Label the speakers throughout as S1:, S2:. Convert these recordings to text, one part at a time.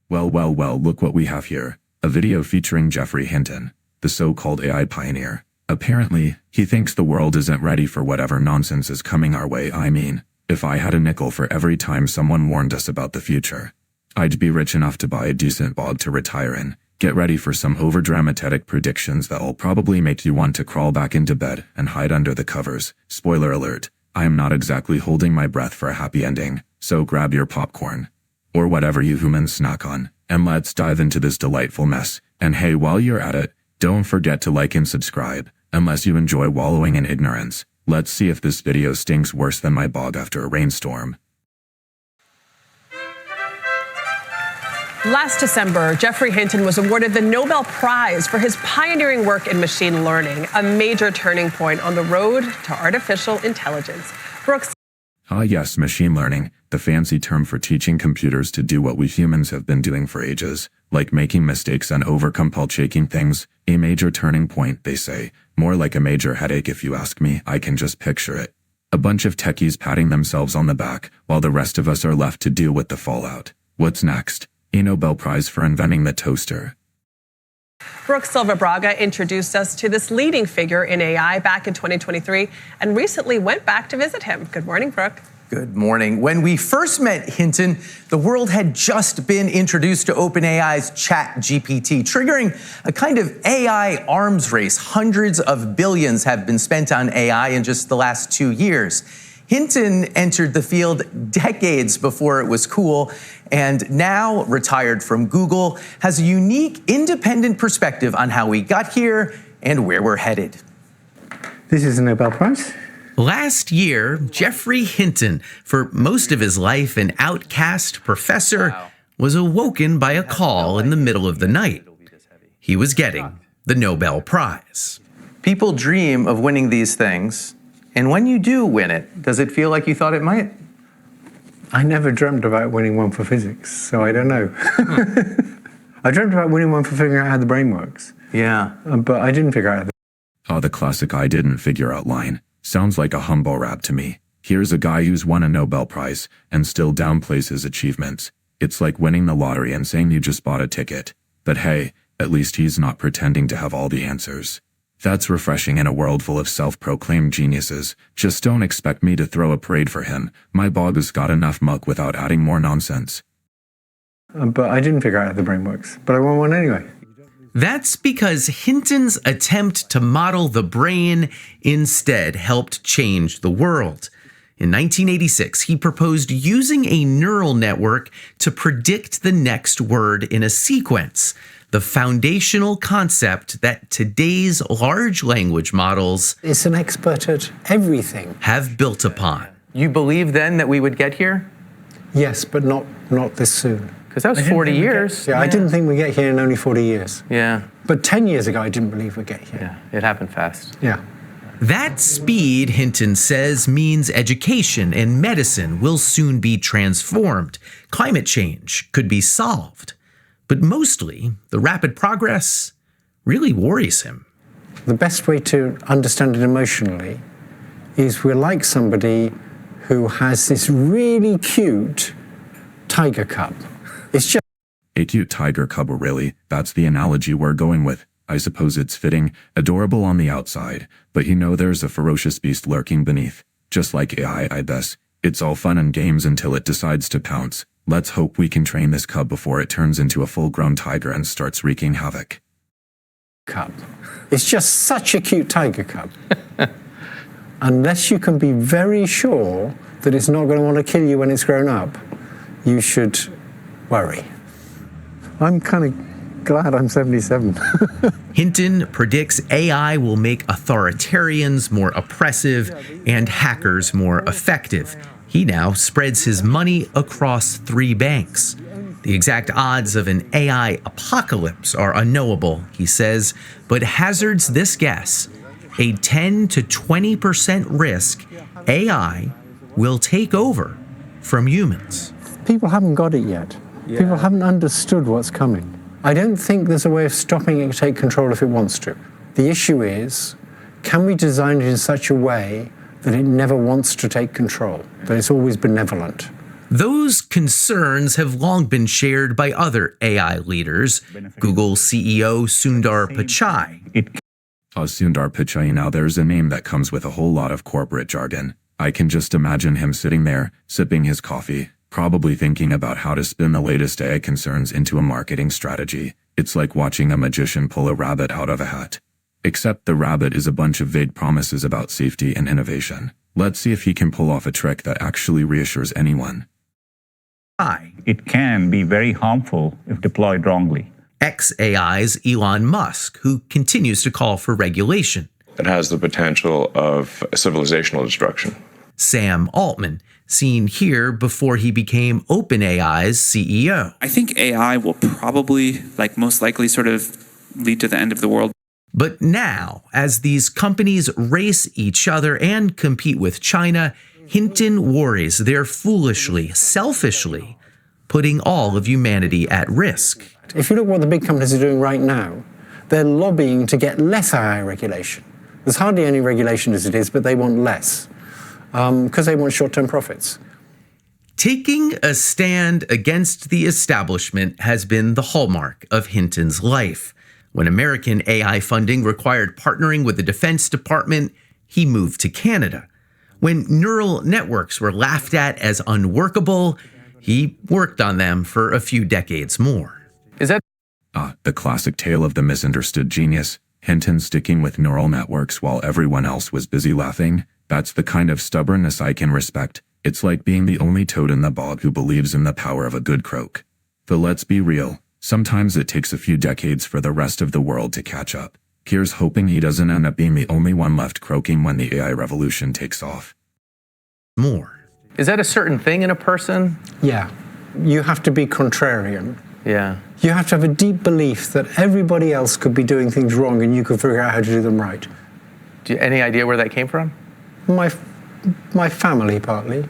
S1: Well, look what we have here. A video featuring Geoffrey Hinton, the so-called AI pioneer. Apparently, he thinks the world isn't ready for whatever nonsense is coming our way. I mean, if I had a nickel for every time someone warned us about the future, I'd be rich enough to buy a decent bog to retire in. Get ready for some overdramatic predictions that'll probably make you want to crawl back into bed and hide under the covers. Spoiler alert, I am not exactly holding my breath for a happy ending, so grab your popcorn, or whatever you humans snack on, and let's dive into this delightful mess. And hey, while you're at it, don't forget to like and subscribe, unless you enjoy wallowing in ignorance. Let's see if this video stinks worse than my bog after a rainstorm.
S2: Last December, Geoffrey Hinton was awarded the Nobel Prize for his pioneering work in machine learning, a major turning point on the road to artificial intelligence. Brooks.
S1: Yes, machine learning, the fancy term for teaching computers to do what we humans have been doing for ages, like making mistakes and over-shaking things. A major turning point, they say. More like a major headache if you ask me. I can just picture it. A bunch of techies patting themselves on the back, while the rest of us are left to deal with the fallout. What's next? A Nobel Prize for inventing the toaster.
S2: Brooke Silva Braga introduced us to this leading figure in AI back in 2023 and recently went back to visit him. Good morning, Brooke.
S3: Good morning. When we first met Hinton, the world had just been introduced to OpenAI's ChatGPT, triggering a kind of AI arms race. Hundreds of billions have been spent on AI in just the last 2 years. Hinton entered the field decades before it was cool, and now, retired from Google, has a unique, independent perspective on how we got here and where we're headed.
S4: This is a Nobel Prize.
S5: Last year, Geoffrey Hinton, for most of his life an outcast professor, was awoken by a call in the middle of the night. He was getting the Nobel Prize.
S3: People dream of winning these things, and when you do win it, does it feel like you thought it might?
S4: I never dreamt about winning one for physics, so I don't know. I dreamt about winning one for figuring out how the brain works.
S3: Yeah.
S4: But I didn't figure out how
S1: The classic I didn't figure out line. Sounds like a humble rap to me. Here's a guy who's won a Nobel Prize and still downplays his achievements. It's like winning the lottery and saying you just bought a ticket. But hey, at least he's not pretending to have all the answers. That's refreshing in a world full of self-proclaimed geniuses. Just don't expect me to throw a parade for him. My bog has got enough muck without adding more nonsense.
S4: But I didn't figure out how the brain works. But I won one anyway.
S5: That's because Hinton's attempt to model the brain instead helped change the world. In 1986, he proposed using a neural network to predict the next word in a sequence, the foundational concept that today's large language models
S4: It's an expert at everything.
S5: have built upon.
S3: You believe then that we would get here?
S4: Yes, but not this soon.
S3: Because that was 40 years.
S4: I didn't think we'd get here in only 40 years.
S3: Yeah.
S4: But 10 years ago, I didn't believe we'd get here.
S3: Yeah, it happened fast.
S4: Yeah.
S5: That speed, Hinton says, means education and medicine will soon be transformed. Climate change could be solved. But mostly, the rapid progress really worries him.
S4: The best way to understand it emotionally is we're like somebody who has this really cute tiger cub. It's just
S1: A cute tiger cub, really, that's the analogy we're going with. I suppose it's fitting, adorable on the outside, but you know there's a ferocious beast lurking beneath. Just like AI, I guess. It's all fun and games until it decides to pounce. Let's hope we can train this cub before it turns into a full-grown tiger and starts wreaking havoc.
S4: cub. It's just such a cute tiger cub. Unless you can be very sure that it's not going to want to kill you when it's grown up, you should worry. I'm kind of glad I'm 77.
S5: Hinton predicts AI will make authoritarians more oppressive and hackers more effective. He now spreads his money across 3 banks. The exact odds of an AI apocalypse are unknowable, he says, but hazards this guess: a 10 to 20% risk AI will take over from humans.
S4: People haven't got it yet.
S3: Yeah.
S4: People haven't understood what's coming. I don't think there's a way of stopping it to take control if it wants to. The issue is, can we design it in such a way that it never wants to take control, that it's always benevolent?
S5: Those concerns have long been shared by other AI leaders. Google CEO Sundar Pichai.
S1: Sundar Pichai, now there's a name that comes with a whole lot of corporate jargon. I can just imagine him sitting there, sipping his coffee, probably thinking about how to spin the latest AI concerns into a marketing strategy. It's like watching a magician pull a rabbit out of a hat. Except the rabbit is a bunch of vague promises about safety and innovation. Let's see if he can pull off a trick that actually reassures anyone.
S6: It can be very harmful if deployed wrongly.
S5: XAI's Elon Musk, who continues to call for regulation.
S7: It has the potential of civilizational destruction.
S5: Sam Altman, seen here before he became OpenAI's CEO.
S8: I think AI will probably, most likely, sort of lead to the end of the world.
S5: But now, as these companies race each other and compete with China, Hinton worries they're foolishly, selfishly, putting all of humanity at risk.
S4: If you look what the big companies are doing right now, they're lobbying to get less AI regulation. There's hardly any regulation as it is, but they want less because they want short-term profits.
S5: Taking a stand against the establishment has been the hallmark of Hinton's life. When American AI funding required partnering with the Defense Department, he moved to Canada. When neural networks were laughed at as unworkable, he worked on them for a few decades more.
S2: Is that
S1: The classic tale of the misunderstood genius. Hinton sticking with neural networks while everyone else was busy laughing. That's the kind of stubbornness I can respect. It's like being the only toad in the bog who believes in the power of a good croak. But let's be real. Sometimes it takes a few decades for the rest of the world to catch up. Here's hoping he doesn't end up being the only one left croaking when the AI revolution takes off.
S5: More.
S9: Is that a certain thing in a person?
S4: Yeah, you have to be contrarian.
S9: Yeah.
S4: You have to have a deep belief that everybody else could be doing things wrong and you could figure out how to do them right.
S9: Any idea where that came from?
S4: My family, partly.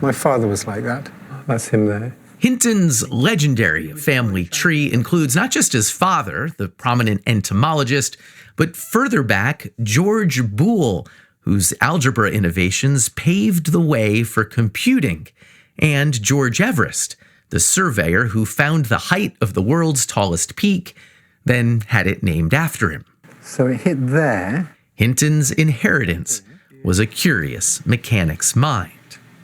S4: My father was like that. That's him there.
S5: Hinton's legendary family tree includes not just his father, the prominent entomologist, but further back, George Boole, whose algebra innovations paved the way for computing, and George Everest, the surveyor who found the height of the world's tallest peak, then had it named after him.
S4: So it hit there.
S5: Hinton's inheritance was a curious mechanic's mind.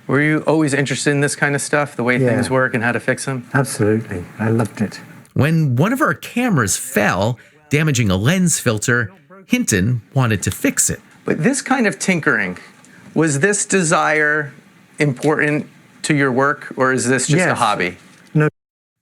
S9: Were you always interested in this kind of stuff, the way things work and how to fix them?
S4: Absolutely. I loved it.
S5: When one of our cameras fell, damaging a lens filter, Hinton wanted to fix it.
S9: But this kind of tinkering, was this desire important to your work, or is this just a hobby?
S4: No.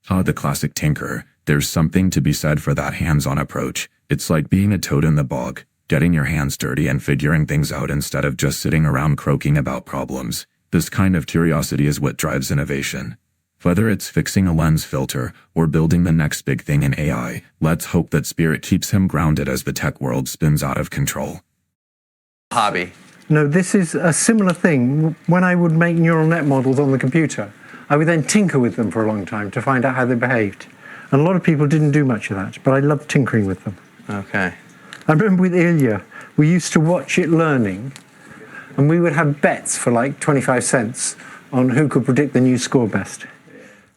S1: The classic tinker. There's something to be said for that hands-on approach. It's like being a toad in the bog, getting your hands dirty and figuring things out instead of just sitting around croaking about problems. This kind of curiosity is what drives innovation. Whether it's fixing a lens filter or building the next big thing in AI, let's hope that spirit keeps him grounded as the tech world spins out of control.
S9: Hobby.
S4: No, this is a similar thing. When I would make neural net models on the computer, I would then tinker with them for a long time to find out how they behaved. And a lot of people didn't do much of that, but I loved tinkering with them.
S9: Okay.
S4: I remember with Ilya, we used to watch it learning, and we would have bets for like 25 cents on who could predict the new score best.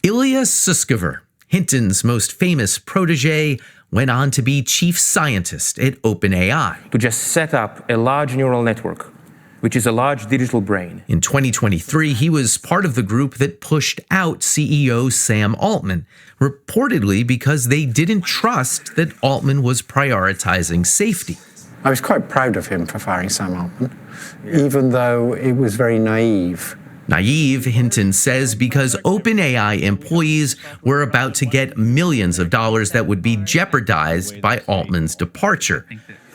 S5: Ilya Sutskever, Hinton's most famous protege, went on to be chief scientist at OpenAI.
S10: To just set up a large neural network, which is a large digital brain.
S5: In 2023, he was part of the group that pushed out CEO Sam Altman, reportedly because they didn't trust that Altman was prioritizing safety.
S4: I was quite proud of him for firing Sam Altman, even though it was very naive.
S5: Naive, Hinton says, because OpenAI employees were about to get millions of dollars that would be jeopardized by Altman's departure.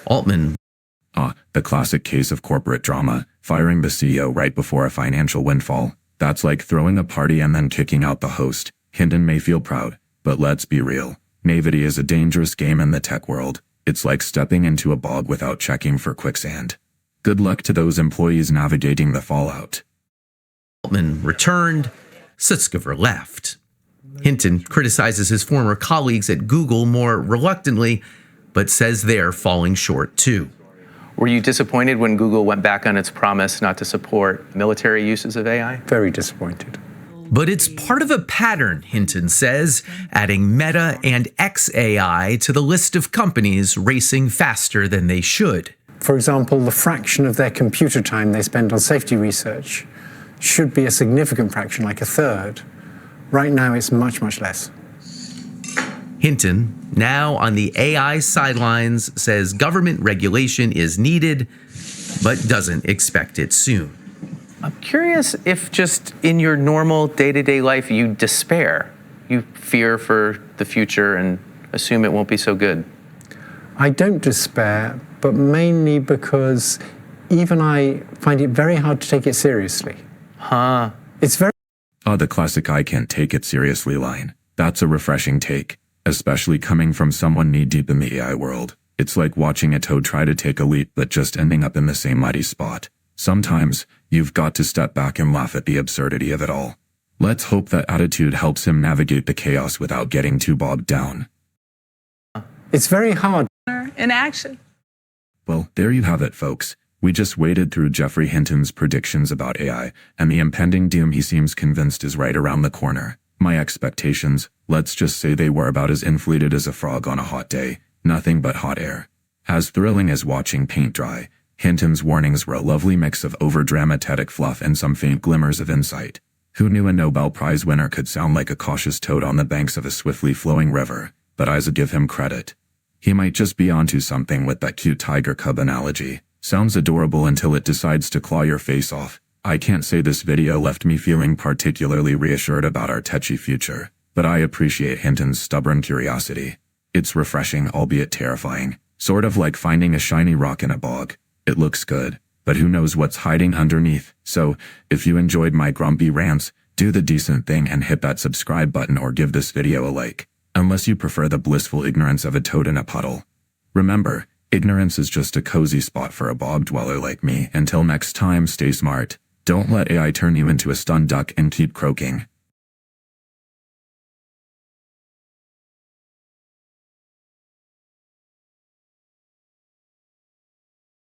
S5: Altman.
S1: The classic case of corporate drama, firing the CEO right before a financial windfall. That's like throwing a party and then kicking out the host. Hinton may feel proud, but let's be real. Naivety is a dangerous game in the tech world. It's like stepping into a bog without checking for quicksand. Good luck to those employees navigating the fallout.
S5: Altman returned, Sutskever left. Hinton criticizes his former colleagues at Google more reluctantly, but says they're falling short too.
S9: Were you disappointed when Google went back on its promise not to support military uses of AI?
S4: Very disappointed.
S5: But it's part of a pattern, Hinton says, adding Meta and XAI to the list of companies racing faster than they should.
S4: For example, the fraction of their computer time they spend on safety research should be a significant fraction, like a third. Right now, it's much, much less.
S5: Hinton, now on the AI sidelines, says government regulation is needed, but doesn't expect it soon.
S9: I'm curious if just in your normal day-to-day life you despair, you fear for the future and assume it won't be so good.
S4: I don't despair, but mainly because even I find it very hard to take it seriously. It's very...
S1: The classic "I can't take it seriously" line. That's a refreshing take, especially coming from someone knee-deep in the AI world. It's like watching a toad try to take a leap but just ending up in the same muddy spot. Sometimes, you've got to step back and laugh at the absurdity of it all. Let's hope that attitude helps him navigate the chaos without getting too bogged down.
S4: It's very hard.
S2: In action.
S1: Well, there you have it, folks. We just waded through Geoffrey Hinton's predictions about AI, and the impending doom he seems convinced is right around the corner. My expectations, let's just say they were about as inflated as a frog on a hot day. Nothing but hot air. As thrilling as watching paint dry, Hinton's warnings were a lovely mix of over-dramatic fluff and some faint glimmers of insight. Who knew a Nobel Prize winner could sound like a cautious toad on the banks of a swiftly flowing river? But I'd give him credit. He might just be onto something with that cute tiger cub analogy. Sounds adorable until it decides to claw your face off. I can't say this video left me feeling particularly reassured about our tetchy future, but I appreciate Hinton's stubborn curiosity. It's refreshing, albeit terrifying. Sort of like finding a shiny rock in a bog. It looks good, but who knows what's hiding underneath. So, if you enjoyed my grumpy rants, do the decent thing and hit that subscribe button or give this video a like. Unless you prefer the blissful ignorance of a toad in a puddle. Remember, ignorance is just a cozy spot for a bog dweller like me. Until next time, stay smart. Don't let AI turn you into a stunned duck and keep croaking.